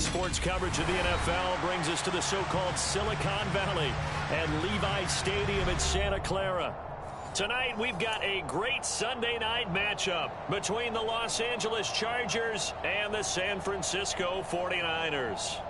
sports coverage of the NFL brings us to the so-called Silicon Valley and Levi Stadium in Santa Clara. Tonight, we've got a great Sunday night matchup between the Los Angeles Chargers and the San Francisco 49ers.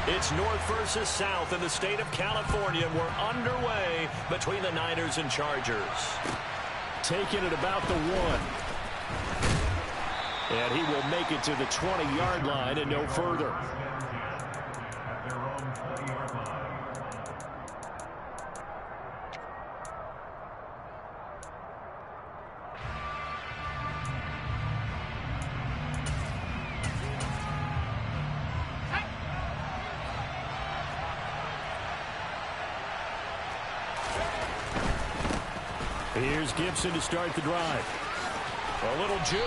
It's north versus south in the state of California. We're underway between the Niners and Chargers. Taking it about the 1. And he will make it to the 20-yard line and no further. Here's Gibson to start the drive. A little juke.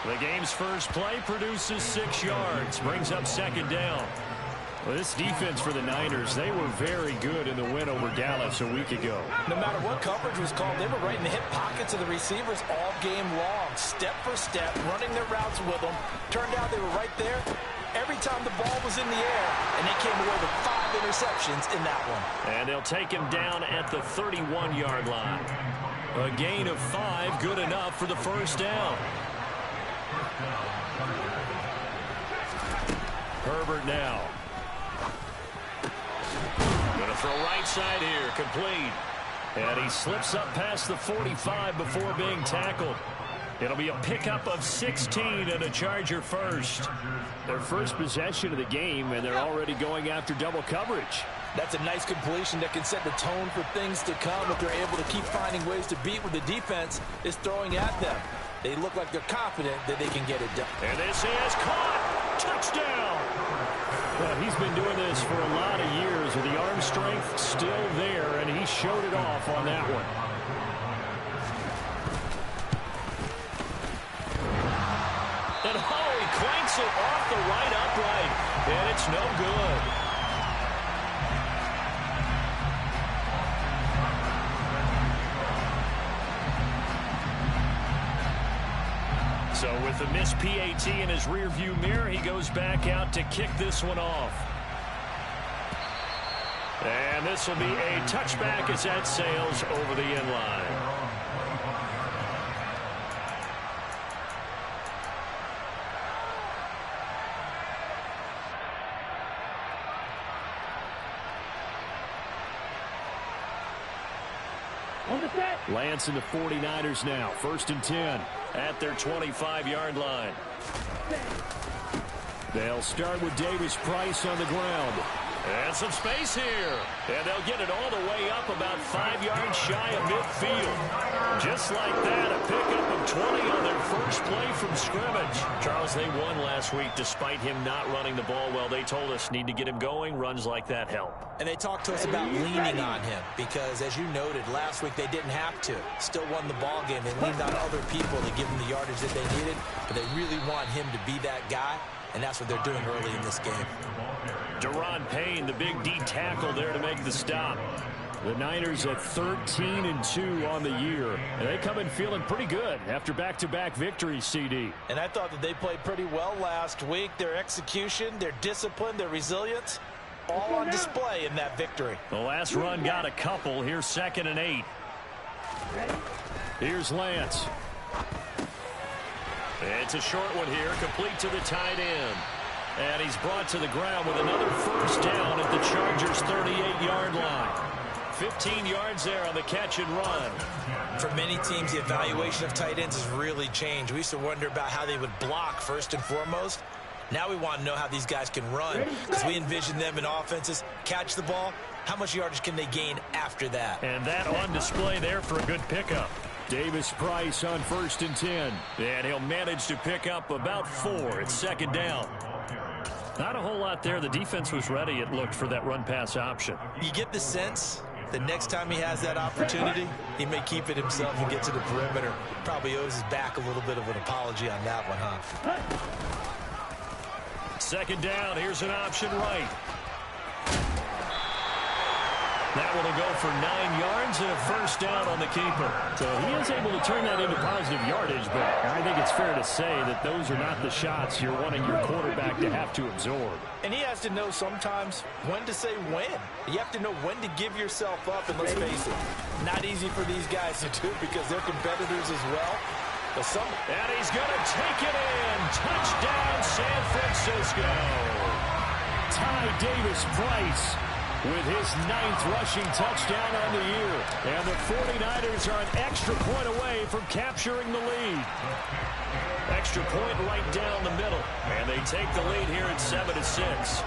The game's first play produces 6 yards. Brings up second down. Well, this defense for the Niners, they were very good in the win over Dallas a week ago. No matter what coverage was called, they were right in the hip pockets of the receivers all game long. Step for step, running their routes with them. Turned out they were right there every time the ball was in the air, and they came away with 5 interceptions in that one. And they'll take him down at the 31-yard line. A gain of 5, good enough for the first down. Herbert now. Going to throw right side here, complete. And he slips up past the 45 before being tackled. It'll be a pickup of 16 and a Charger first. Their first possession of the game, and they're already going after double coverage. That's a nice completion that can set the tone for things to come if they're able to keep finding ways to beat what the defense is throwing at them. They look like they're confident that they can get it done. And this is caught. Touchdown. Well, he's been doing this for a lot of years with the arm strength still there, and he showed it off on that one. And he clanks it off the right upright, and it's no good. So with the missed PAT in his rearview mirror, he goes back out to kick this one off. And this will be a touchback as that sails over the end line. Lance and the 49ers now. 1st and 10 at their 25-yard line. They'll start with Davis Price on the ground. And some space here. And they'll get it all the way up about 5 yards shy of midfield. Just like that, a pickup of 20 on their first play from scrimmage. Charles, they won last week despite him not running the ball well. They told us need to get him going. Runs like that help. And they talked to us about leaning on him because, as you noted, last week they didn't have to. Still won the ball game. They leaned on other people to give them the yardage that they needed. But they really want him to be that guy, and that's what they're doing early in this game. Deron Payne, the big D tackle there to make the stop. The Niners at 13-2 on the year. And they come in feeling pretty good after back-to-back victories, CD. And I thought that they played pretty well last week. Their execution, their discipline, their resilience, all on display in that victory. The last run got a couple. Here's 2nd and 8. Here's Lance. It's a short one here, complete to the tight end. And he's brought to the ground with another first down at the Chargers' 38-yard line. 15 yards there on the catch and run. For many teams, the evaluation of tight ends has really changed. We used to wonder about how they would block first and foremost. Now we want to know how these guys can run because we envision them in offenses, catch the ball. How much yardage can they gain after that? And that on display there for a good pickup. Davis Price on 1st and 10. And he'll manage to pick up about 4. It's 2nd down. Not a whole lot there. The defense was ready, it looked, for that run-pass option. You get the sense the next time he has that opportunity, he may keep it himself and get to the perimeter. Probably owes his back a little bit of an apology on that one, huh? Second down, here's an option right. That one will go for 9 yards and a first down on the keeper. So he is able to turn that into positive yardage, but I think it's fair to say that those are not the shots you're wanting your quarterback to have to absorb. And he has to know sometimes when to say when. You have to know when to give yourself up, and let's face it, not easy for these guys to do because they're competitors as well. And he's going to take it in. Touchdown, San Francisco. Ty Davis-Price with his 9th rushing touchdown on the year. And the 49ers are an extra point away from capturing the lead. Extra point right down the middle. And they take the lead here at 7-6.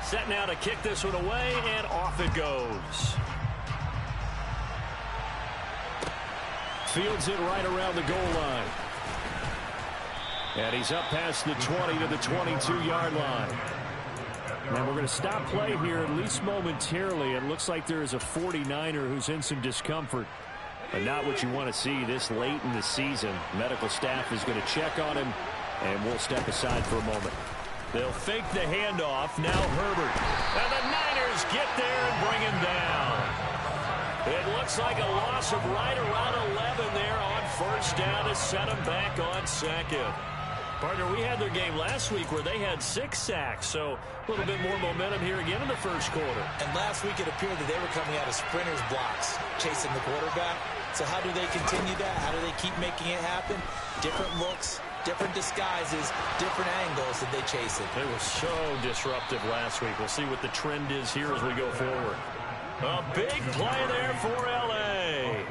Set now to kick this one away, and off it goes. Fields it right around the goal line. And he's up past the 20 to the 22-yard line. And we're going to stop play here, at least momentarily. It looks like there is a 49er who's in some discomfort. But not what you want to see this late in the season. Medical staff is going to check on him, and we'll step aside for a moment. They'll fake the handoff. Now Herbert. And the Niners get there and bring him down. It looks like a loss of right around 11 there on first down to set him back on second. Partner, we had their game last week where they had 6 sacks, so a little bit more momentum here again in the first quarter. And last week it appeared that they were coming out of sprinters blocks, chasing the quarterback. So how do they continue that? How do they keep making it happen? Different looks, different disguises, different angles that they chase it. They were so disruptive last week. We'll see what the trend is here as we go forward. A big play there for L.A.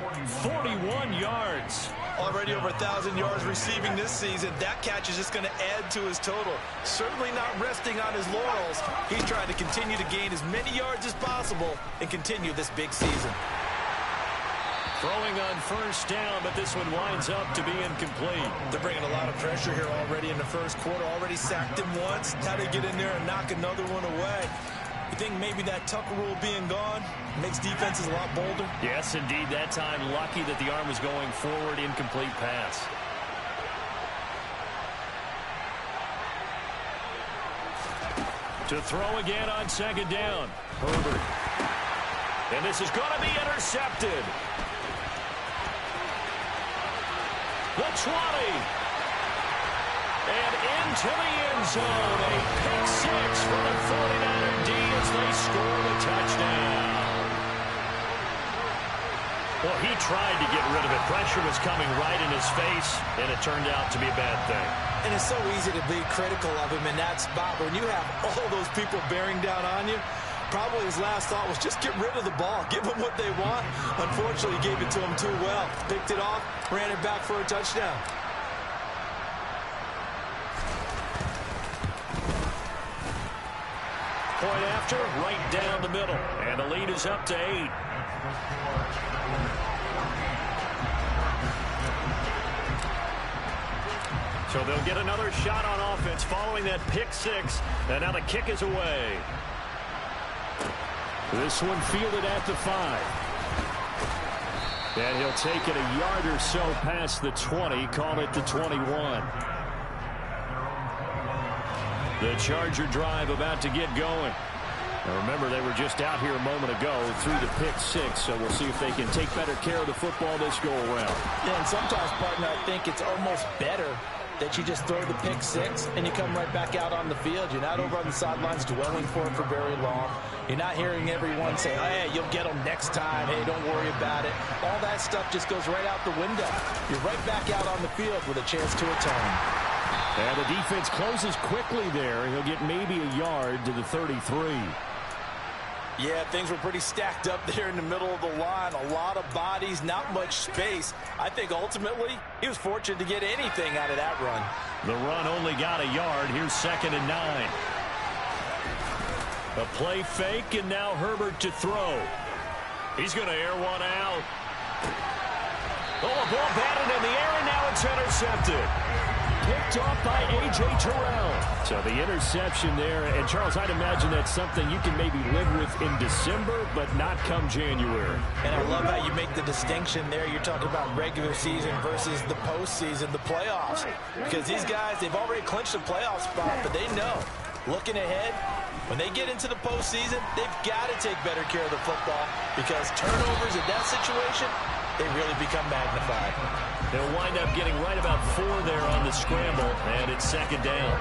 41 yards. Already over 1,000 yards receiving this season. That catch is just going to add to his total. Certainly not resting on his laurels. He's trying to continue to gain as many yards as possible and continue this big season. Throwing on first down, but this one winds up to be incomplete. They're bringing a lot of pressure here already in the first quarter. Already sacked him once. How to get in there and knock another one away. You think maybe that Tucker rule being gone makes defenses a lot bolder? Yes, indeed. That time, lucky that the arm was going forward. Incomplete pass. To throw again on second down. Herbert. And this is going to be intercepted. The 20. And into the end zone. A pick six for the 49er D as they score the touchdown. Well, he tried to get rid of it. Pressure was coming right in his face, and it turned out to be a bad thing. And it's so easy to be critical of him in that spot. When you have all those people bearing down on you, probably his last thought was just get rid of the ball. Give them what they want. Unfortunately, he gave it to them too well. Picked it off, ran it back for a touchdown. Point after, right down the middle. And the lead is up to 8. So they'll get another shot on offense following that pick six. And now the kick is away. This one fielded at the 5. And he'll take it a yard or so past the 20. Call it the 21. The Charger drive about to get going. Now remember, they were just out here a moment ago through the pick six, so we'll see if they can take better care of the football this go-around. Yeah, and sometimes, partner, I think it's almost better that you just throw the pick six and you come right back out on the field. You're not over on the sidelines dwelling for it for very long. You're not hearing everyone say, hey, you'll get them next time. Hey, don't worry about it. All that stuff just goes right out the window. You're right back out on the field with a chance to atone. And the defense closes quickly there. He'll get maybe a yard to the 33. Yeah, things were pretty stacked up there in the middle of the line. A lot of bodies, not much space. I think ultimately he was fortunate to get anything out of that run. The run only got a yard. Here's 2nd and 9. A play fake, and now Herbert to throw. He's going to air one out. Oh, a ball batted in the air, and now it's intercepted. picked off by A.J. Terrell. So the interception there. And, Charles, I'd imagine that's something you can maybe live with in December, but not come January. And I love how you make the distinction there. You're talking about regular season versus the postseason, the playoffs. Because these guys, they've already clinched a playoff spot, but they know, looking ahead, when they get into the postseason, they've got to take better care of the football because turnovers in that situation, they really become magnified. They'll wind up getting right about 4 there on the scramble, and it's second down.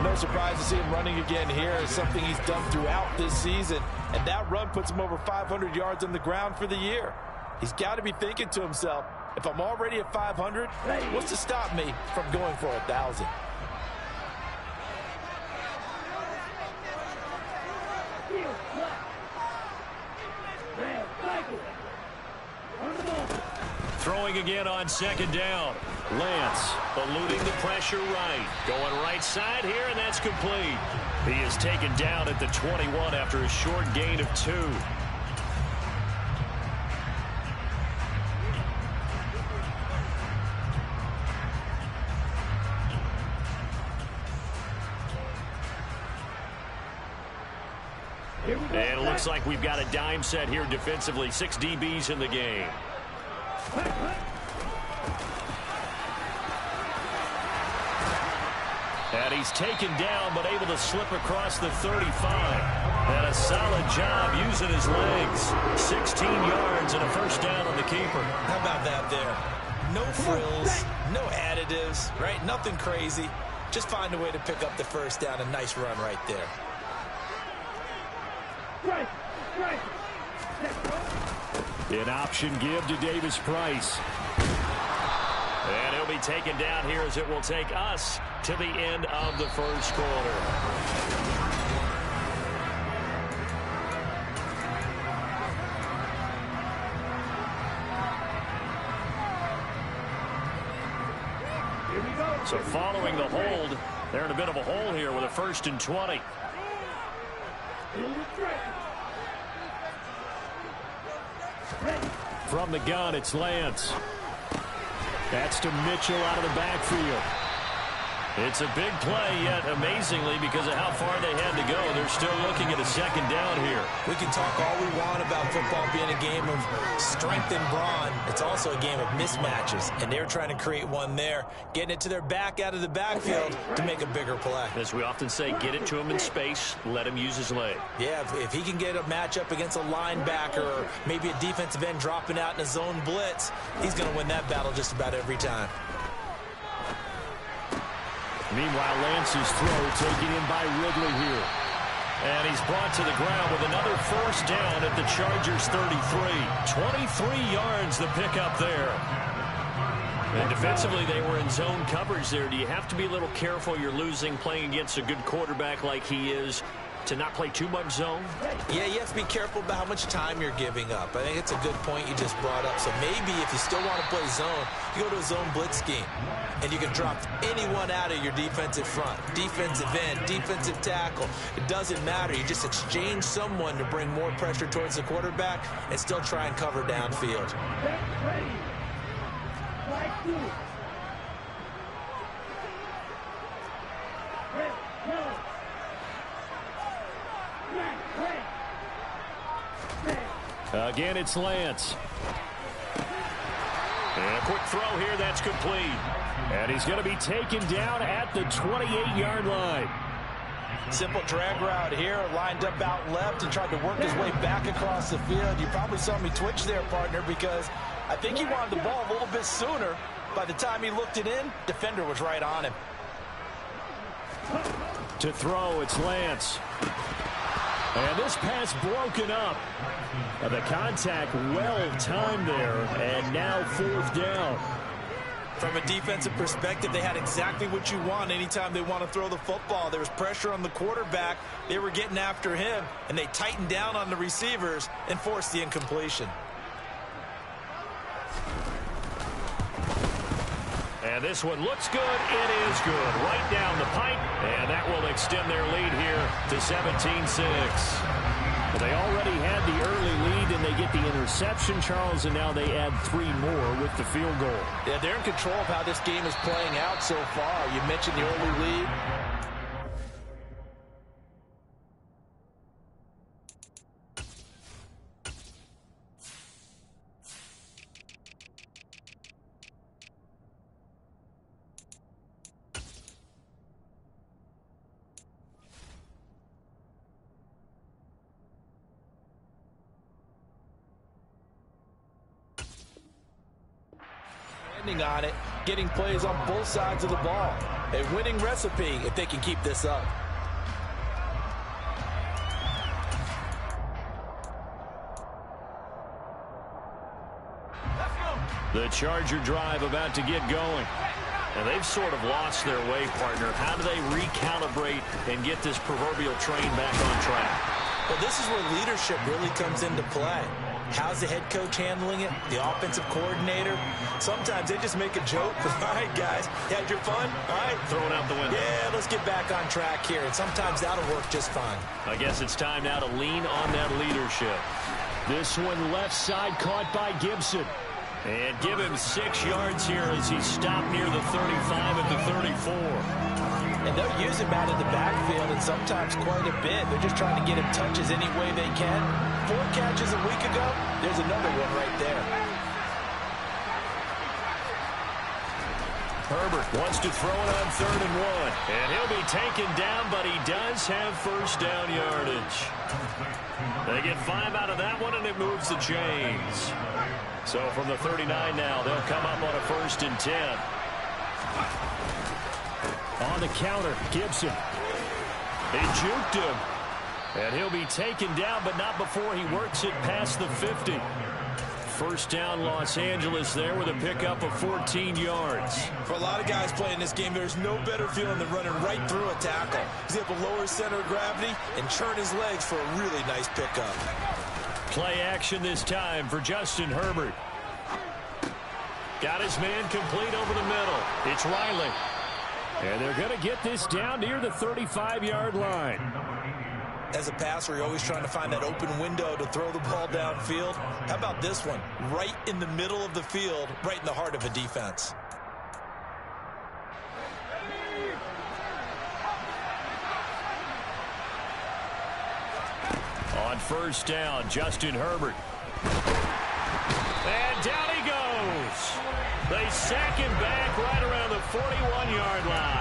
No surprise to see him running again here. It's something he's done throughout this season, and that run puts him over 500 yards on the ground for the year. He's got to be thinking to himself, if I'm already at 500, what's to stop me from going for 1,000? Throwing again on second down. Lance eluding the pressure right. Going right side here, and that's complete. He is taken down at the 21 after a short gain of 2. And it looks like we've got a dime set here defensively. 6 DBs in the game. And he's taken down, but able to slip across the 35. And a solid job using his legs. 16 yards and a first down on the keeper. How about that there? No frills, no additives, right? Nothing crazy. Just find a way to pick up the first down. A nice run right there. An option give to Davis Price. And he'll be taken down here as it will take us to the end of the first quarter. So following the hold, they're in a bit of a hole here with a 1st and 20. From the gun, it's Lance. That's to Mitchell out of the backfield. It's a big play, yet amazingly, because of how far they had to go, they're still looking at a second down here. We can talk all we want about football being a game of strength and brawn. It's also a game of mismatches, and they're trying to create one there, getting it to their back out of the backfield to make a bigger play. As we often say, get it to him in space, let him use his leg. Yeah, if he can get a matchup against a linebacker or maybe a defensive end dropping out in a zone blitz, he's going to win that battle just about every time. Meanwhile, Lance's throw taken in by Ridley here. And he's brought to the ground with another first down at the Chargers' 33. 23 yards the pickup there. And defensively, they were in zone coverage there. Do you have to be a little careful? You're losing playing against a good quarterback like he is to not play too much zone? Yeah, you have to be careful about how much time you're giving up. I think it's a good point you just brought up. So maybe if you still want to play zone, you go to a zone blitz scheme. And you can drop anyone out of your defensive front, defensive end, defensive tackle. It doesn't matter. You just exchange someone to bring more pressure towards the quarterback and still try and cover downfield. Again, it's Lance. And a quick throw here, that's complete. And he's going to be taken down at the 28-yard line. Simple drag route here, lined up out left and tried to work his way back across the field. You probably saw me twitch there, partner, because I think he wanted the ball a little bit sooner. By the time he looked it in, defender was right on him. To throw, it's Lance. And this pass broken up. The contact well timed there, and now 4th down. From a defensive perspective, they had exactly what you want anytime they want to throw the football. There was pressure on the quarterback. They were getting after him, and they tightened down on the receivers and forced the incompletion. And this one looks good. It is good. Right down the pipe, and that will extend their lead here to 17-6. Well, they already had the early lead, and they get the interception, Charles, and now they add 3 more with the field goal. Yeah, they're in control of how this game is playing out so far. You mentioned the early lead. On it, getting plays on both sides of the ball. A winning recipe if they can keep this up. The Charger drive about to get going. And they've sort of lost their way, partner. How do they recalibrate and get this proverbial train back on track? Well, this is where leadership really comes into play. How's the head coach handling it? The offensive coordinator? Sometimes they just make a joke. All right, guys, you had your fun? All right. Throw it out the window. Yeah, let's get back on track here. And sometimes that'll work just fine. I guess it's time now to lean on that leadership. This one left side caught by Gibson. And give him 6 yards here as he's stopped near the 35 at the 34. And they'll use him out of the backfield, and sometimes quite a bit. They're just trying to get him touches any way they can. 4 catches a week ago. There's another one right there. Herbert wants to throw it on 3rd and 1. And he'll be taken down, but he does have first down yardage. They get 5 out of that one, and it moves the chains. So from the 39 now, they'll come up on a 1st and 10. On the counter, Gibson. They juked him. And he'll be taken down, but not before he works it past the 50. First down, Los Angeles there with a pickup of 14 yards. For a lot of guys playing this game, there's no better feeling than running right through a tackle. He's able to lower center of gravity and churn his legs for a really nice pickup. Play action this time for Justin Herbert. Got his man complete over the middle. It's Riley. And they're going to get this down near the 35-yard line. As a passer, you're always trying to find that open window to throw the ball downfield. How about this one? Right in the middle of the field, right in the heart of a defense. On first down, Justin Herbert. And down he goes. They sack him back right around the 41-yard line.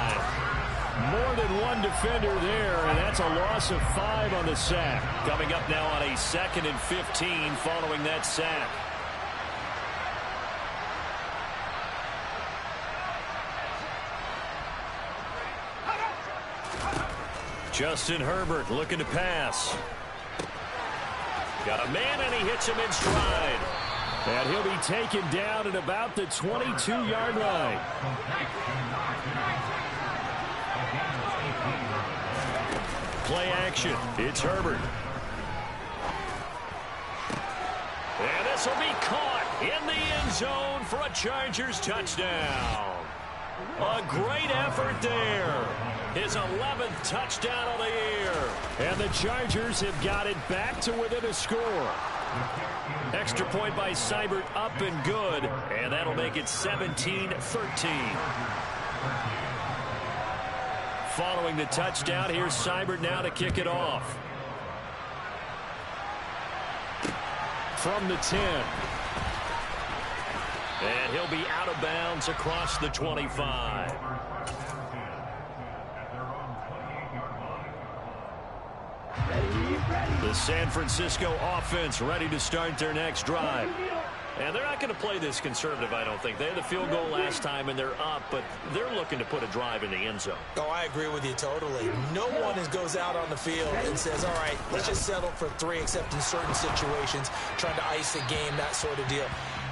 More than one defender there, and that's a loss of 5 on the sack. Coming up now on a 2nd and 15 following that sack. Justin Herbert looking to pass. Got a man, and he hits him in stride. And he'll be taken down at about the 22-yard line. Play action. It's Herbert. And this will be caught in the end zone for a Chargers touchdown. A great effort there. His 11th touchdown of the year. And the Chargers have got it back to within a score. Extra point by Seibert up and good. And that'll make it 17-13. Following the touchdown, here's Seibert now to kick it off. From the 10. And he'll be out of bounds across the 25. The San Francisco offense ready to start their next drive. And they're not going to play this conservative, I don't think. They had the field goal last time, and they're up, but they're looking to put a drive in the end zone. Oh, I agree with you totally. No one goes out on the field and says, all right, let's just settle for 3, except in certain situations, trying to ice a game, that sort of deal.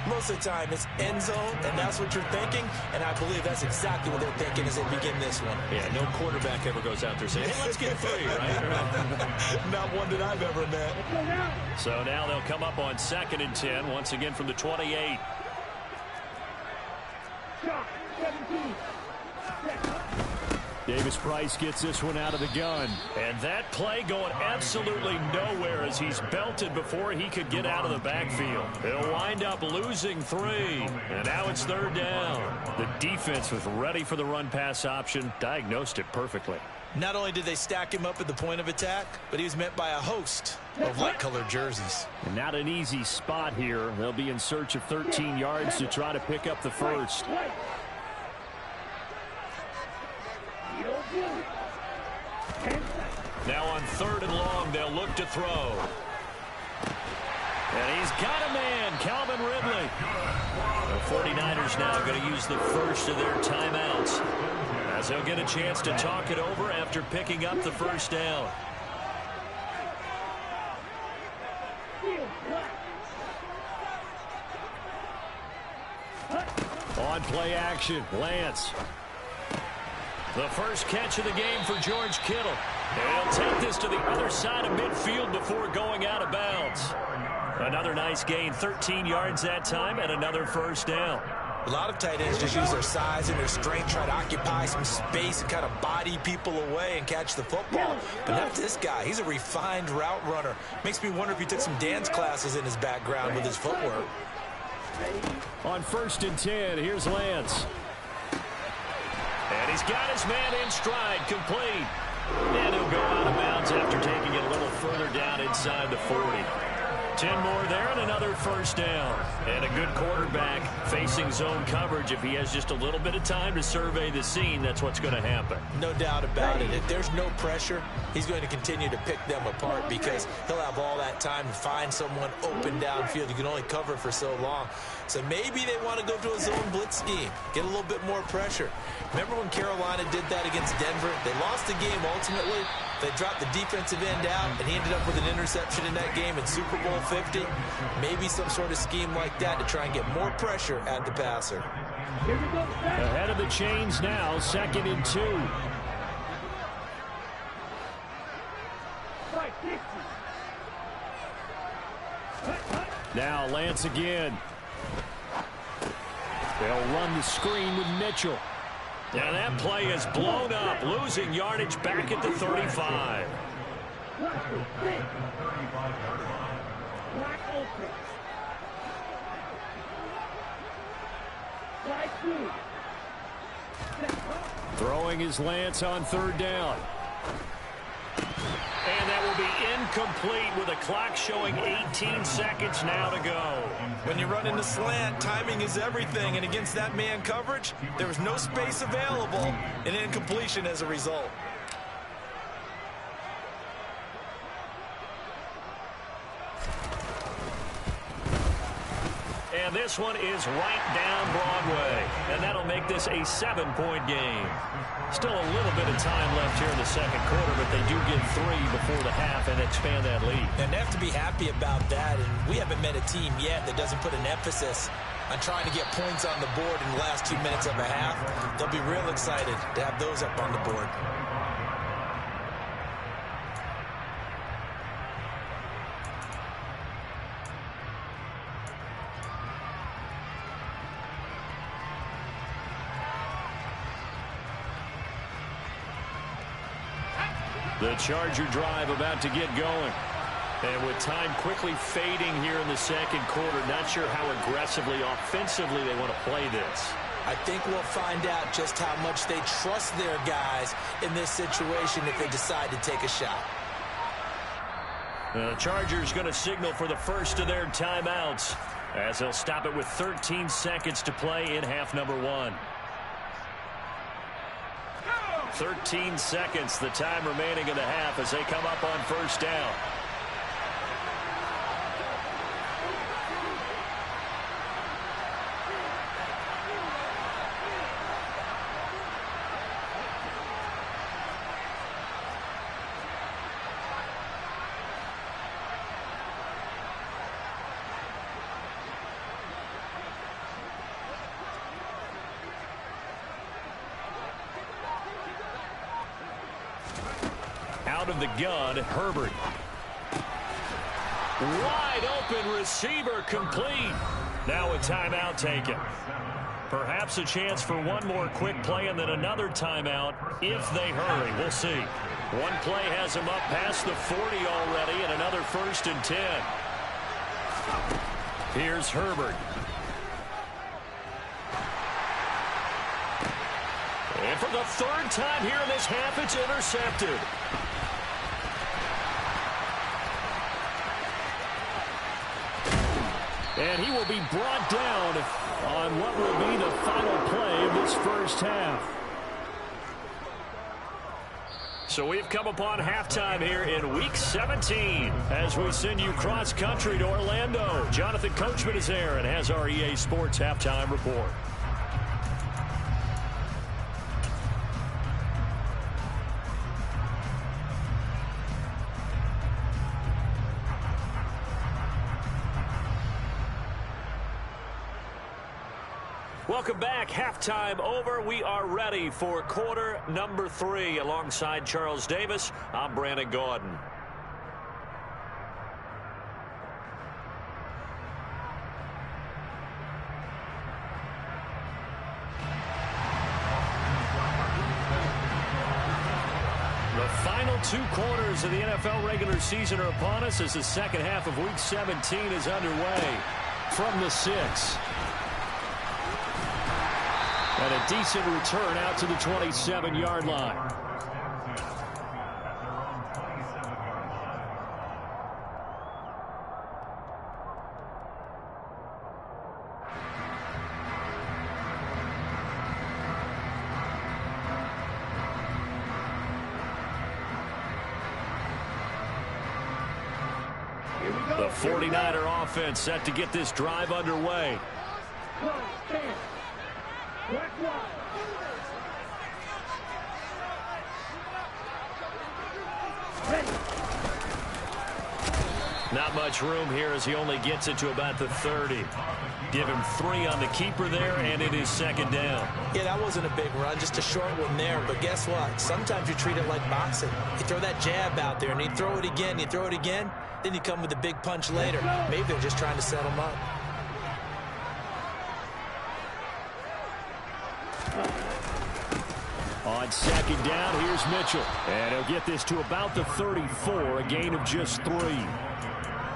Most of the time, it's end zone, and that's what you're thinking, and I believe that's exactly what they're thinking as they begin this one. Yeah, no quarterback ever goes out there saying, hey, let's get 3, right? Not one that I've ever met. So now they'll come up on 2nd and 10, once again from the 28. Davis-Price gets this one out of the gun. And that play going absolutely nowhere as he's belted before he could get out of the backfield. He'll wind up losing 3. And now it's 3rd down. The defense was ready for the run-pass option, diagnosed it perfectly. Not only did they stack him up at the point of attack, but he was met by a host of light-colored jerseys. And not an easy spot here. They'll be in search of 13 yards to try to pick up the first. Now on 3rd and long, they'll look to throw. And he's got a man, Calvin Ridley. The 49ers now going to use the first of their timeouts, as they'll get a chance to talk it over after picking up the first down. On play action, Lance. The first catch of the game for George Kittle. And he'll take this to the other side of midfield before going out of bounds. Another nice gain, 13 yards that time, and another first down. A lot of tight ends just use their size and their strength, try to occupy some space and kind of body people away and catch the football. But not this guy. He's a refined route runner. Makes me wonder if he took some dance classes in his background with his footwork. On 1st and 10, here's Lance. And he's got his man in stride, complete. And he'll go out of bounds after taking it a little further down inside the 40. 10 more there and another first down. And a good quarterback facing zone coverage. If he has just a little bit of time to survey the scene, that's what's going to happen. No doubt about it. If there's no pressure, he's going to continue to pick them apart because he'll have all that time to find someone open downfield. You can only cover for so long. So maybe they want to go to a zone blitz scheme, get a little bit more pressure. Remember when Carolina did that against Denver? They lost the game ultimately. They dropped the defensive end out, and he ended up with an interception in that game in Super Bowl 50. Maybe some sort of scheme like that to try and get more pressure at the passer. Ahead of the chains now, 2nd and 2. Now Lance again. They'll run the screen with Mitchell. And that play is blown up, losing yardage back at the 35. Throwing is Lance on 3rd down. And that will be incomplete with a clock showing 18 seconds now to go. When you run into slant, timing is everything. And against that man coverage, there was no space available, and incompletion as a result. And this one is right down Broadway. And that'll make this a 7-point game. Still a little bit of time left here in the second quarter, but they do get 3 before the half and expand that lead. And they have to be happy about that. And we haven't met a team yet that doesn't put an emphasis on trying to get points on the board in the last 2 minutes of a half. They'll be real excited to have those up on the board. The Charger drive about to get going. And with time quickly fading here in the second quarter, not sure how aggressively, offensively they want to play this. I think we'll find out just how much they trust their guys in this situation if they decide to take a shot. The Chargers going to signal for the first of their timeouts as they'll stop it with 13 seconds to play in half number 1. 13 seconds, the time remaining in the half as they come up on first down. Out of the gun, Herbert. Wide open receiver complete. Now a timeout taken. Perhaps a chance for one more quick play and then another timeout if they hurry. We'll see. One play has them up past the 40 already and another 1st and 10. Here's Herbert. And for the 3rd time here in this half, it's intercepted. And he will be brought down on what will be the final play of this first half. So we've come upon halftime here in Week 17 as we send you cross-country to Orlando. Jonathan Coachman is there and has our EA Sports Halftime Report. Welcome back. Halftime over. We are ready for quarter number 3. Alongside Charles Davis, I'm Brandon Gaudin. The final 2 quarters of the NFL regular season are upon us as the second half of Week 17 is underway. From the 6. And a decent return out to the 27-yard line. The 49er offense set to get this drive underway. Not much room here as he only gets it to about the 30. Give him 3 on the keeper there, and it is 2nd down. Yeah, that wasn't a big run, just a short one there. But guess what? Sometimes you treat it like boxing. You throw that jab out there, and you throw it again, you throw it again, then you come with a big punch later. Maybe they're just trying to set him up. On 2nd down, here's Mitchell. And he'll get this to about the 34, a gain of just 3.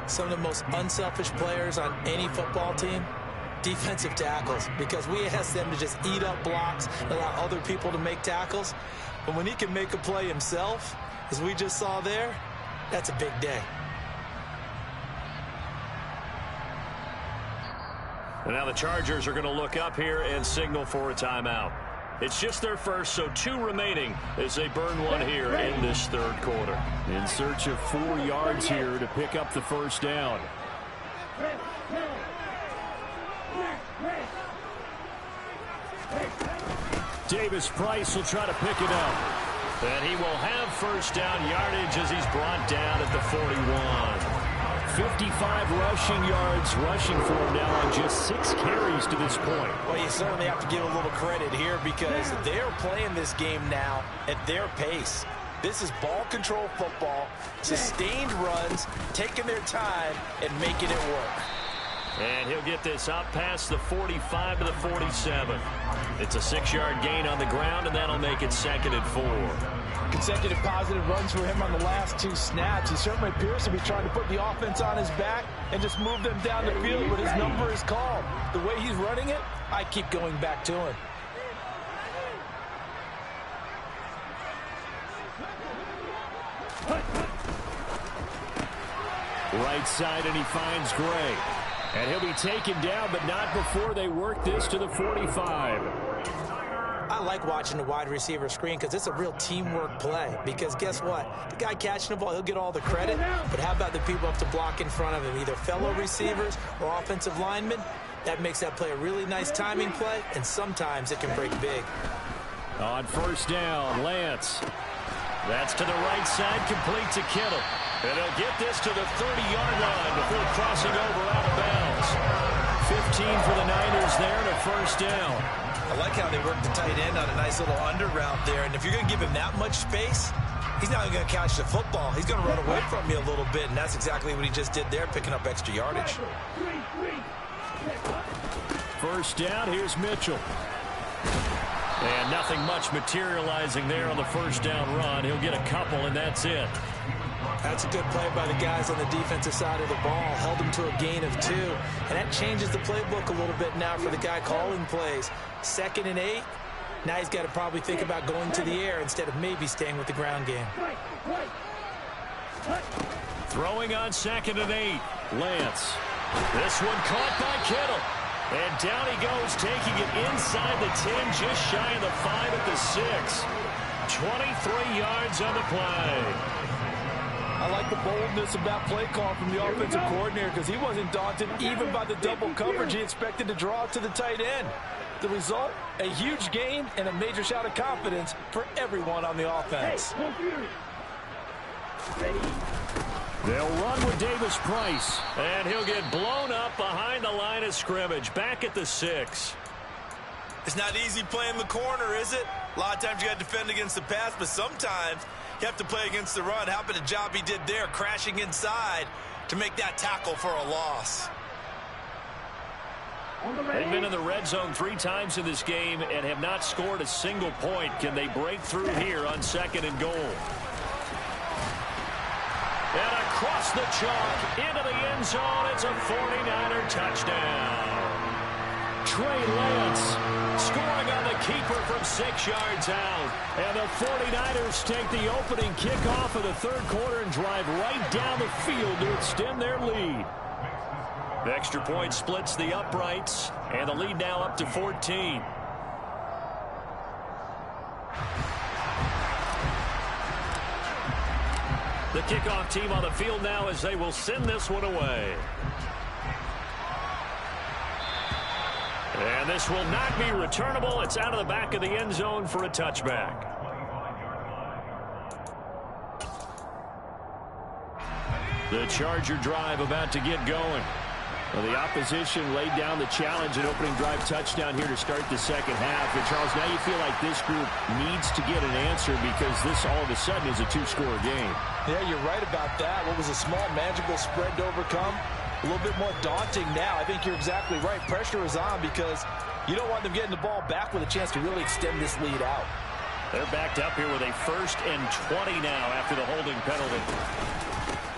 Some of the most unselfish players on any football team, defensive tackles, because we ask them to just eat up blocks, allow other people to make tackles. But when he can make a play himself, as we just saw there, that's a big day. And now the Chargers are going to look up here and signal for a timeout. It's just their first, so 2 remaining as they burn one here in this 3rd quarter. In search of 4 yards here to pick up the 1st down. Davis Price will try to pick it up. And he will have 1st down yardage as he's brought down at the 41. 55 rushing yards rushing for him now on just 6 carries to this point. Well, you certainly have to give a little credit here because they're playing this game now at their pace. This is ball control football, sustained runs, taking their time and making it work. And he'll get this up past the 45 to the 47. It's a 6-yard gain on the ground, and that'll make it 2nd and 4. Consecutive positive runs for him on the last 2 snaps. He certainly appears to be trying to put the offense on his back and just move them down the field, but his number is called. The way he's running it, I keep going back to him. Right side, and he finds Gray. And he'll be taken down, but not before they work this to the 45. I like watching the wide receiver screen because it's a real teamwork play. Because guess what? The guy catching the ball, he'll get all the credit. But how about the people have to block in front of him, either fellow receivers or offensive linemen? That makes that play a really nice timing play, and sometimes it can break big. On 1st down, Lance. That's to the right side, complete to Kittle. And he'll get this to the 30-yard line before crossing over out of bounds. 15 for the Niners there and a 1st down. I like how they work the tight end on a nice little under route there. And if you're going to give him that much space, he's not going to catch the football. He's going to run away from you a little bit, and that's exactly what he just did there, picking up extra yardage. first down. Here's Mitchell. And nothing much materializing there on the first down run. He'll get a couple, and that's it. That's a good play by the guys on the defensive side of the ball. Held them to a gain of 2. And that changes the playbook a little bit now for the guy calling plays. 2nd and 8. Now he's got to probably think about going to the air instead of maybe staying with the ground game. Throwing on 2nd and 8. Lance. This one caught by Kittle. And down he goes, taking it inside the 10, just shy of the 5 at the 6. 23 yards on the play. I like the boldness of that play call from the offensive coordinator because he wasn't daunted even by the double coverage he expected to draw to the tight end. The result, a huge gain and a major shout of confidence for everyone on the offense. They'll run with Davis Price. And he'll get blown up behind the line of scrimmage, back at the 6. It's not easy playing the corner, is it? A lot of times you got to defend against the pass, but sometimes you have to play against the run. How about the job he did there, crashing inside to make that tackle for a loss? They've been in the red zone 3 times in this game and have not scored a single point. Can they break through here on 2nd and goal? And across the chalk, into the end zone, it's a 49er touchdown. Trey Lance scoring on the keeper from 6 yards out. And the 49ers take the opening kickoff of the 3rd quarter and drive right down the field to extend their lead. The extra point splits the uprights, and the lead now up to 14. The kickoff team on the field now as they will send this one away. And this will not be returnable. It's out of the back of the end zone for a touchback. The Charger drive about to get going. Well, the opposition laid down the challenge, an opening drive touchdown here to start the 2nd half. And, Charles, now you feel like this group needs to get an answer because this all of a sudden is a 2-score game. Yeah, you're right about that. What was a small, manageable spread to overcome, a little bit more daunting now. I think you're exactly right. Pressure is on because you don't want them getting the ball back with a chance to really extend this lead out. They're backed up here with a 1st and 20 now after the holding penalty.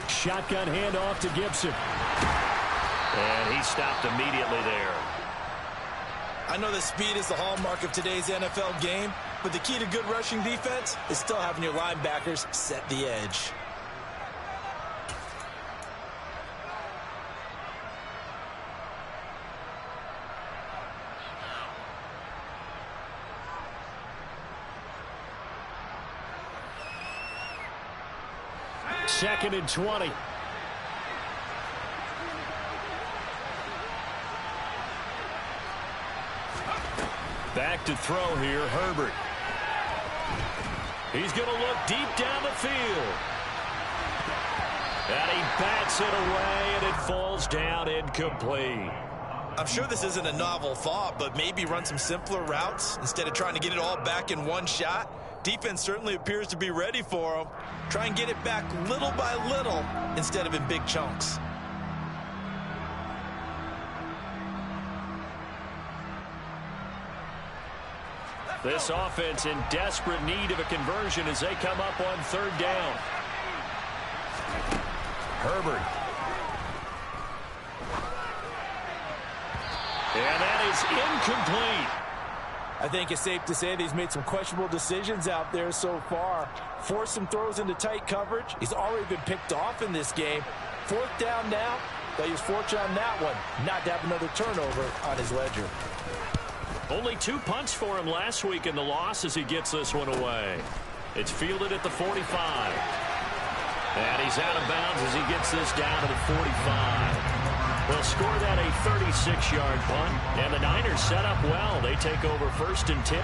Shotgun handoff to Gibson. And he stopped immediately there. I know that speed is the hallmark of today's NFL game, but the key to good rushing defense is still having your linebackers set the edge. Second and 20. Back to throw here, Herbert. He's going to look deep down the field. And he bats it away, and it falls down incomplete. I'm sure this isn't a novel thought, but maybe run some simpler routes instead of trying to get it all back in one shot. Defense certainly appears to be ready for him. Try and get it back little by little instead of in big chunks. This offense in desperate need of a conversion as they come up on 3rd down. Herbert. And that is incomplete. I think it's safe to say that he's made some questionable decisions out there so far. Forced some throws into tight coverage. He's already been picked off in this game. 4th down now, but he was fortunate on that one not to have another turnover on his ledger. Only 2 punts for him last week in the loss as he gets this one away. It's fielded at the 45. And he's out of bounds as he gets this down to the 45. They'll score that a 36-yard punt. And the Niners set up well. They take over 1st and 10.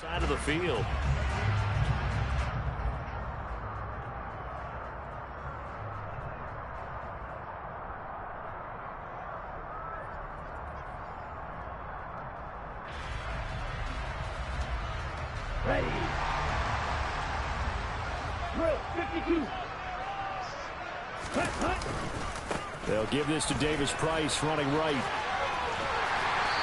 Side of the field. Ready. Drill 52. They'll give this to Davis Price running right.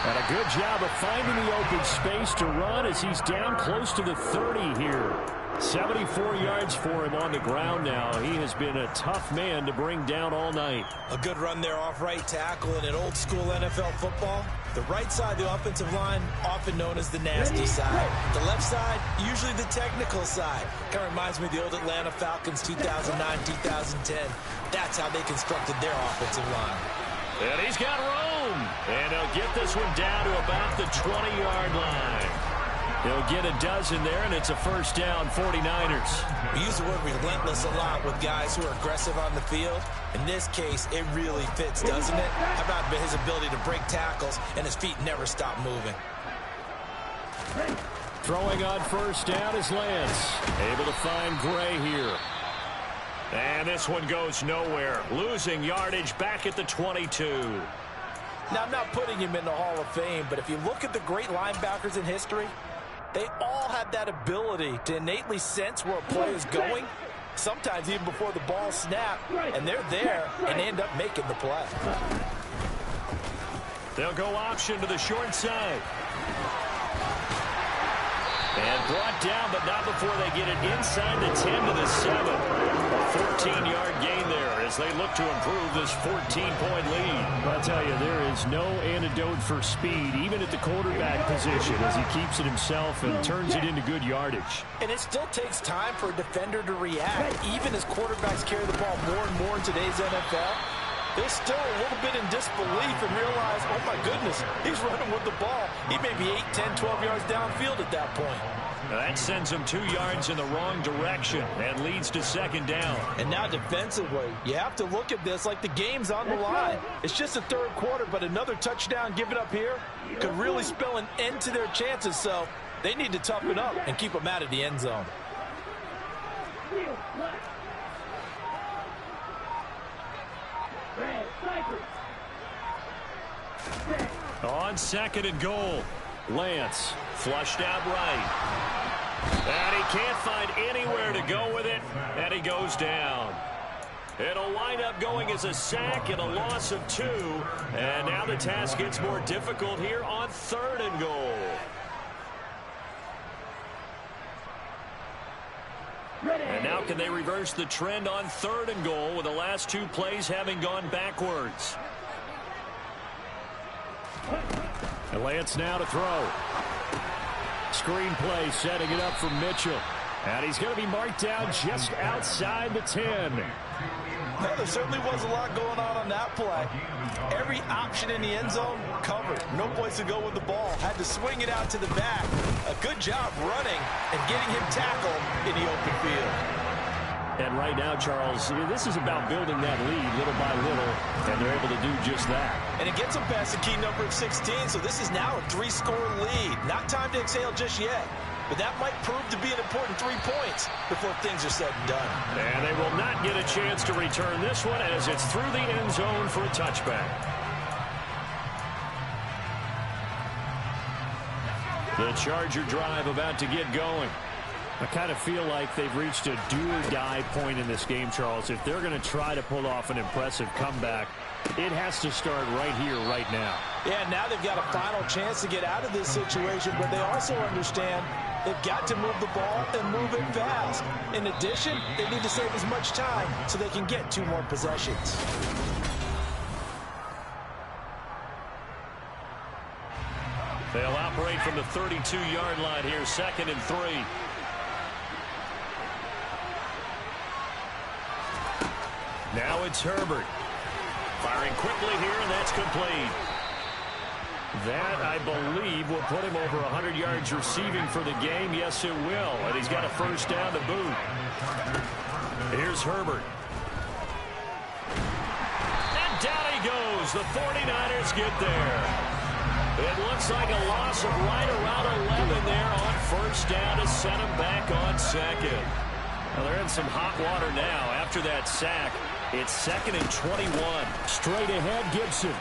And a good job of finding the open space to run as he's down close to the 30 here. 74 yards for him on the ground now. He has been a tough man to bring down all night. A good run there off right tackle in an old school NFL football. The right side of the offensive line, often known as the nasty side. The left side, usually the technical side. Kind of reminds me of the old Atlanta Falcons 2009-2010. That's how they constructed their offensive line. And he's got room. And he'll get this one down to about the 20-yard line. He'll get a dozen there, and it's a first down, 49ers. We use the word relentless a lot with guys who are aggressive on the field. In this case, it really fits, doesn't it? How about his ability to break tackles, and his feet never stop moving. Throwing on first down is Lance. Able to find Gray here. And this one goes nowhere. Losing yardage back at the 22. Now, I'm not putting him in the Hall of Fame, but if you look at the great linebackers in history, they all have that ability to innately sense where a play is going, sometimes even before the ball snapped, and they're there and end up making the play. They'll go option to the short side. And brought down, but not before they get it inside the 10 to the 7. A 14-yard gain there as they look to improve this 14-point lead. I'll tell you, there is no antidote for speed, even at the quarterback position, as he keeps it himself and turns it into good yardage. And it still takes time for a defender to react, even as quarterbacks carry the ball more and more in today's NFL. They're still a little bit in disbelief and realize, oh my goodness, he's running with the ball. He may be 8, 10, 12 yards downfield at that point. That sends him 2 yards in the wrong direction and leads to second down. And now defensively, you have to look at this like the game's on the line. It's just the third quarter, but another touchdown given up here could really spell an end to their chances. So they need to toughen up and keep them out of the end zone. On second and goal, Lance flushed out right. And he can't find anywhere to go with it, and he goes down. It'll wind up going as a sack and a loss of 2. And now the task gets more difficult here on third and goal. And now can they reverse the trend on third and goal with the last 2 plays having gone backwards? And Lance now to throw. Screen play setting it up for Mitchell. And he's going to be marked down just outside the 10. Well, there certainly was a lot going on that play. Every option in the end zone covered. No place to go with the ball. Had to swing it out to the back. A good job running and getting him tackled in the open field. And right now, Charles, this is about building that lead little by little, and they're able to do just that. And it gets them past the key number of 16, so this is now a 3-score lead. Not time to exhale just yet, but that might prove to be an important 3 points before things are said and done. And they will not get a chance to return this one as it's through the end zone for a touchback. The Charger drive about to get going. I kind of feel like they've reached a do-or-die point in this game, Charles. If they're going to try to pull off an impressive comeback, it has to start right here, right now. Yeah, now they've got a final chance to get out of this situation, but they also understand they've got to move the ball and move it fast. In addition, they need to save as much time so they can get 2 more possessions. They'll operate from the 32-yard line here, 2nd and 3. Now it's Herbert. Firing quickly here, and that's complete. That, I believe, will put him over 100 yards receiving for the game. Yes, it will. And he's got a first down to boot. Here's Herbert. And down he goes. The 49ers get there. It looks like a loss of right around 11 there on first down to send him back on second. Well, they're in some hot water now. After that sack, it's 2nd and 21. Straight ahead, Gibson.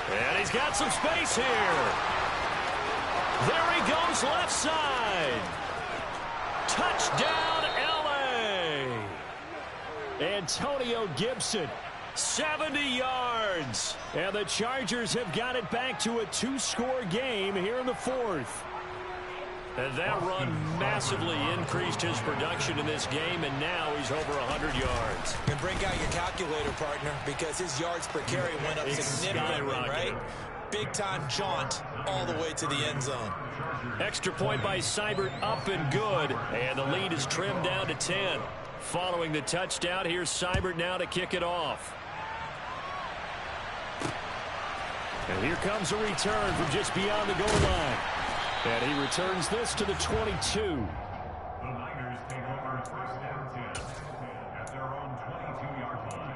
And he's got some space here. There he goes left side. Touchdown, L.A. Antonio Gibson, 70 yards. and the Chargers have got it back to a 2-score game here in the 4th. And that run massively increased his production in this game, and now he's over 100 yards. And bring out your calculator, partner, because his yards per carry went up significantly, right? Big-time jaunt all the way to the end zone. Extra point by Seibert, up and good, and the lead is trimmed down to 10. Following the touchdown, here's Seibert now to kick it off. And here comes a return from just beyond the goal line. And he returns this to the 22. The Niners take over first down 10 at their own 22-yard line.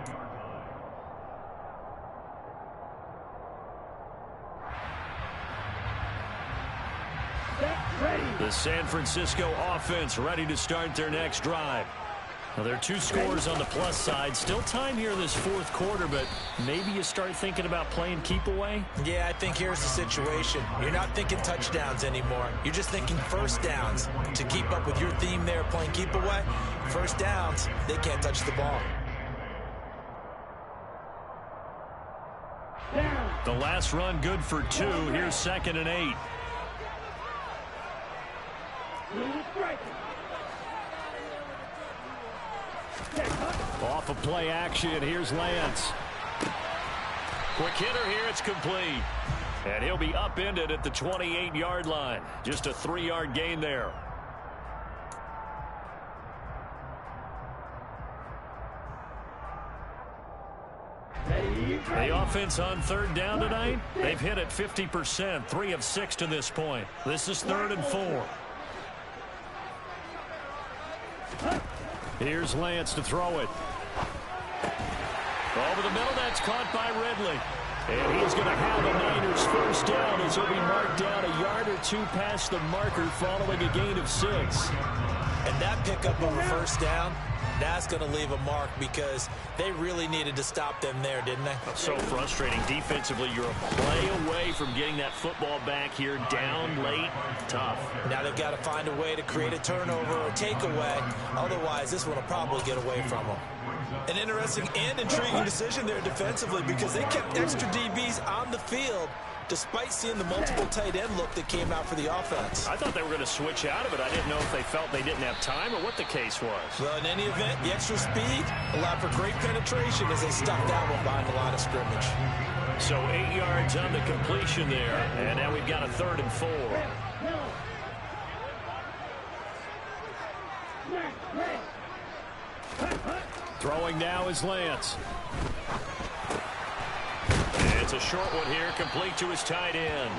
The San Francisco offense ready to start their next drive. Well, there are 2 scores on the plus side. Still time here in this 4th quarter, but maybe you start thinking about playing keep away? Yeah, I think here's the situation. You're not thinking touchdowns anymore. You're just thinking first downs. To keep up with your theme there, playing keep away, first downs, they can't touch the ball. The last run good for 2. Here's 2nd and 8. Off of play action, here's Lance. Quick hitter here, it's complete. And he'll be upended at the 28-yard line. Just a 3-yard gain there. The offense on 3rd down tonight, they've hit it 50%, 3 of 6 to this point. This is 3rd and 4. Here's Lance to throw it. Over the middle, that's caught by Ridley. And he's going to have a Niners first down as he'll be marked down a yard or 2 past the marker following a gain of 6. And that pickup of a first down, that's going to leave a mark because they really needed to stop them there, didn't they? So frustrating. Defensively, you're a play away from getting that football back here down late. Tough. Now they've got to find a way to create a turnover or takeaway. Otherwise, this one will probably get away from them. An interesting and intriguing decision there defensively because they kept extra DBs on the field despite seeing the multiple tight end look that came out for the offense. I thought they were going to switch out of it. I didn't know if they felt they didn't have time or what the case was. Well, in any event, the extra speed allowed for great penetration as they stuck that one behind the line of scrimmage. So 8 yards on the completion there, and now we've got a 3rd and 4. Throwing now is Lance. It's a short one here, complete to his tight end.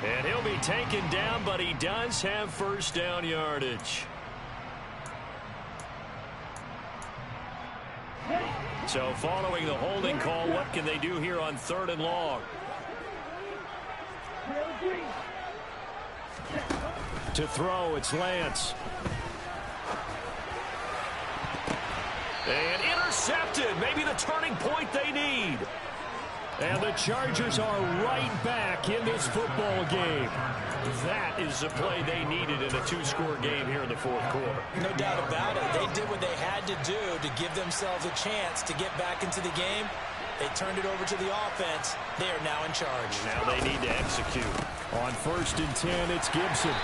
And he'll be taken down, but he does have first down yardage. So following the holding call, what can they do here on 3rd and long? To throw, it's Lance. And intercepted, maybe the turning point they need. And the Chargers are right back in this football game. That is the play they needed in a 2-score game here in the 4th quarter. No doubt about it. They did what they had to do to give themselves a chance to get back into the game. They turned it over to the offense. They are now in charge. Now they need to execute. On 1st and 10, it's Gibson.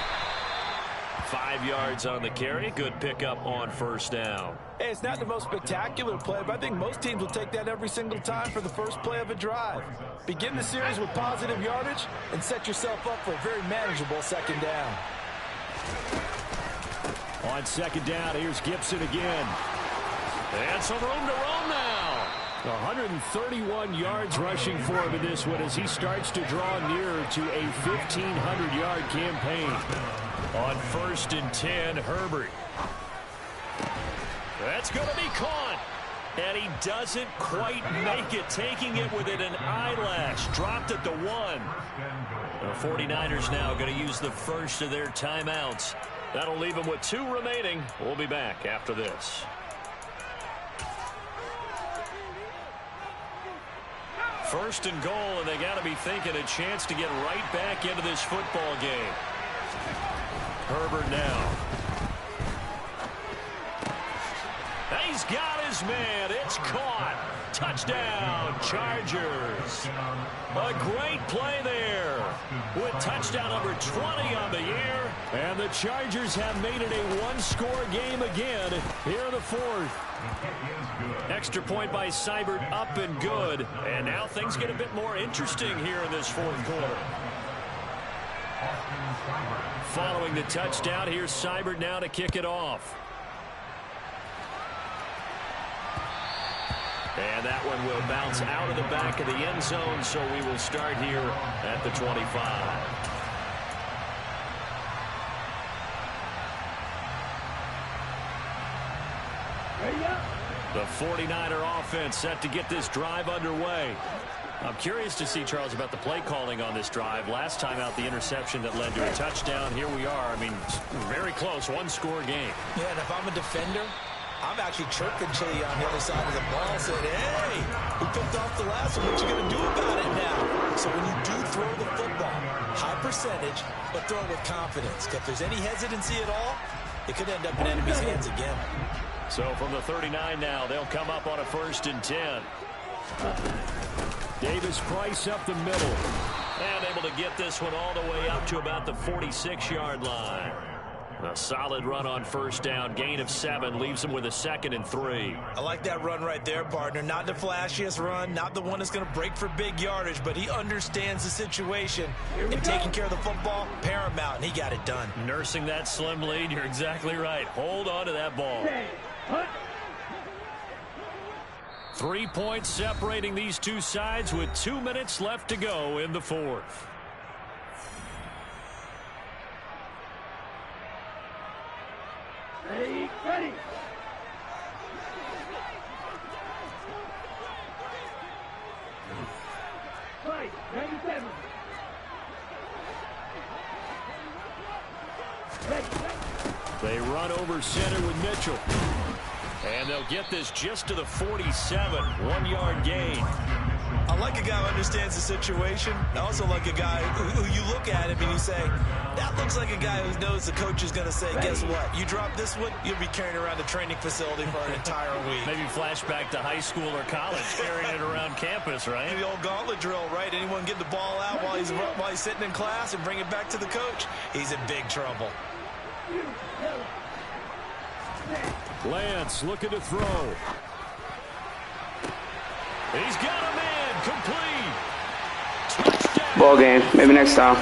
5 yards on the carry. Good pickup on first down. Hey, it's not the most spectacular play, but I think most teams will take that every single time for the first play of a drive. Begin the series with positive yardage and set yourself up for a very manageable 2nd down. On 2nd down, here's Gibson again. And some room to roam now. 131 yards rushing for him in this one as he starts to draw nearer to a 1,500-yard campaign. On 1st and 10, Herbert. That's going to be caught. And he doesn't quite make it, taking it within an eyelash. Dropped at the 1. The 49ers now going to use the first of their timeouts. That'll leave them with 2 remaining. We'll be back after this. First and goal, and they got to be thinking a chance to get right back into this football game. Herbert now. He's got his man. It's caught. Touchdown, Chargers. A great play there with touchdown number 20 on the year. And the Chargers have made it a one-score game again here in the 4th. Extra point by Seibert, up and good. And now things get a bit more interesting here in this 4th quarter. Following the touchdown, here's Seibert now to kick it off. And that one will bounce out of the back of the end zone, so we will start here at the 25. The 49er offense set to get this drive underway. I'm curious to see, Charles, about the play calling on this drive. Last time out, the interception that led to a touchdown. Here we are. I mean, very close, one-score game. Yeah, and if I'm a defender, I'm actually chirping Chili on the other side of the ball, saying, hey, we picked off the last one. What you going to do about it now? So when you do throw the football, high percentage, but throw it with confidence. If there's any hesitancy at all, it could end up in enemy's hands again. So from the 39 now, they'll come up on a 1st and 10. Davis Price up the middle. And able to get this one all the way up to about the 46-yard line. A solid run on 1st down. Gain of 7 leaves him with a 2nd and 3. I like that run right there, partner. Not the flashiest run, not the one that's going to break for big yardage, but he understands the situation. And taking care of the football, paramount, and he got it done. Nursing that slim lead, you're exactly right. Hold on to that ball. 3 points separating these two sides with 2 minutes left to go in the 4th. Ready, ready. Fight, 97. Ready. They run over center with Mitchell. And they'll get this just to the 47. 1-yard gain. I like a guy who understands the situation. I also like a guy who you look at him and you say, that looks like a guy who knows the coach is going to say, guess what? You drop this one, you'll be carrying around the training facility for an entire week. Maybe flashback to high school or college, carrying it around campus, right? The old gauntlet drill, right? Anyone get the ball out while he's sitting in class and bring it back to the coach? He's in big trouble. Lance looking to throw. He's got a man, complete. Touchdown. Ball game. Maybe next time. A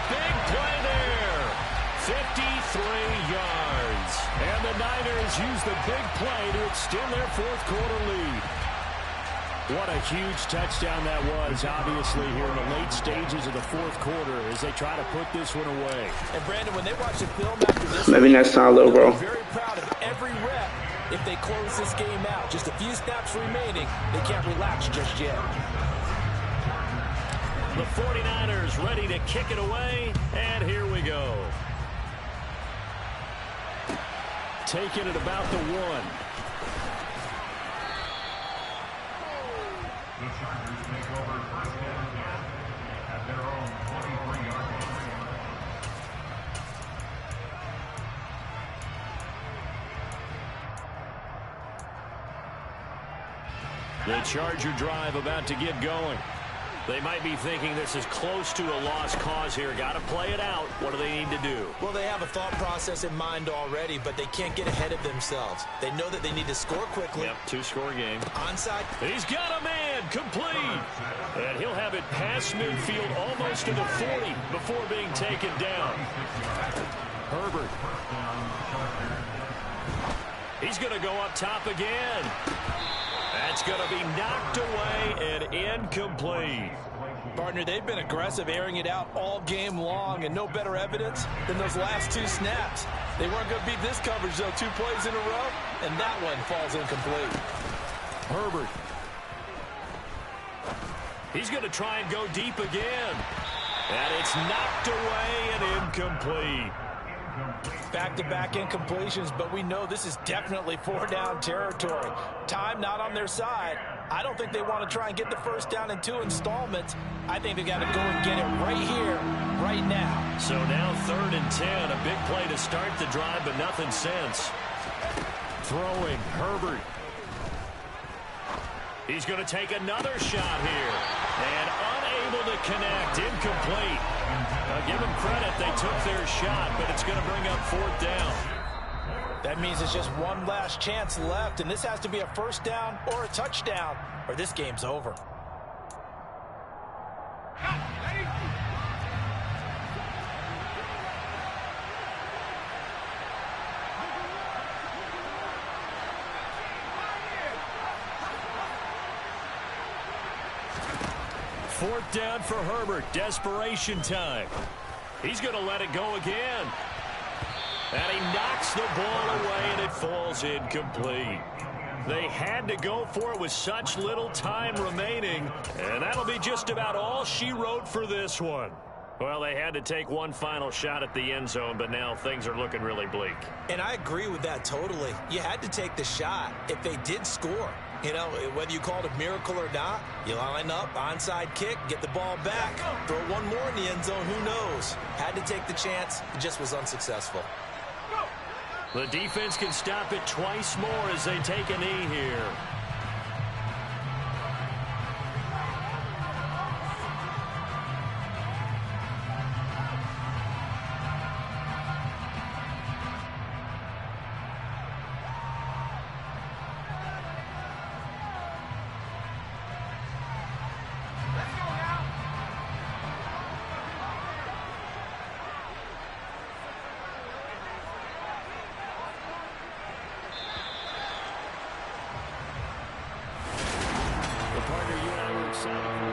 big play there. 53 yards. And the Niners use the big play to extend their 4th quarter lead. What a huge touchdown that was, obviously, here in the late stages of the 4th quarter as they try to put this one away. And Brandon, when they watch the film after this, Maybe next time, little bro. they're very proud of every rep. If they close this game out, just a few snaps remaining, they can't relax just yet. The 49ers ready to kick it away, and here we go. Taking it about the 1. The Chargers take over 1st and 10 at their own 23-yard line. The Charger drive about to get going. They might be thinking this is close to a lost cause here. Got to play it out. What do they need to do? Well, they have a thought process in mind already, but they can't get ahead of themselves. They know that they need to score quickly. Yep, 2-score game. Onside. He's got a man, complete. And he'll have it past midfield almost to the 40 before being taken down. Herbert. He's going to go up top again. That's going to be knocked away and incomplete. Partner, they've been aggressive, airing it out all game long, and no better evidence than those last 2 snaps. They weren't going to beat this coverage, though, 2 plays in a row. and that one falls incomplete. Herbert. He's going to try and go deep again. And it's knocked away and incomplete. Back-to-back incompletions, but we know this is definitely 4-down territory. Time not on their side. I don't think they want to try and get the first down in 2 installments. I think they got to go and get it right here, right now. So now 3rd and 10, a big play to start the drive, but nothing since. Throwing, Herbert. He's going to take another shot here. And unable to connect, incomplete. Give them credit, they took their shot, but it's going to bring up 4th down. That means it's just one last chance left, and this has to be a first down or a touchdown, or this game's over. Fourth down for Herbert. Desperation time. He's going to let it go again. And he knocks the ball away, and it falls incomplete. They had to go for it with such little time remaining, and that'll be just about all she wrote for this one. Well, they had to take one final shot at the end zone, but now things are looking really bleak. And I agree with that totally. You had to take the shot if they did score. You know, whether you call it a miracle or not, you line up, onside kick, get the ball back, throw one more in the end zone, who knows? Had to take the chance, it just was unsuccessful. The defense can stop it twice more as they take a knee here. Partner, you and I were excited.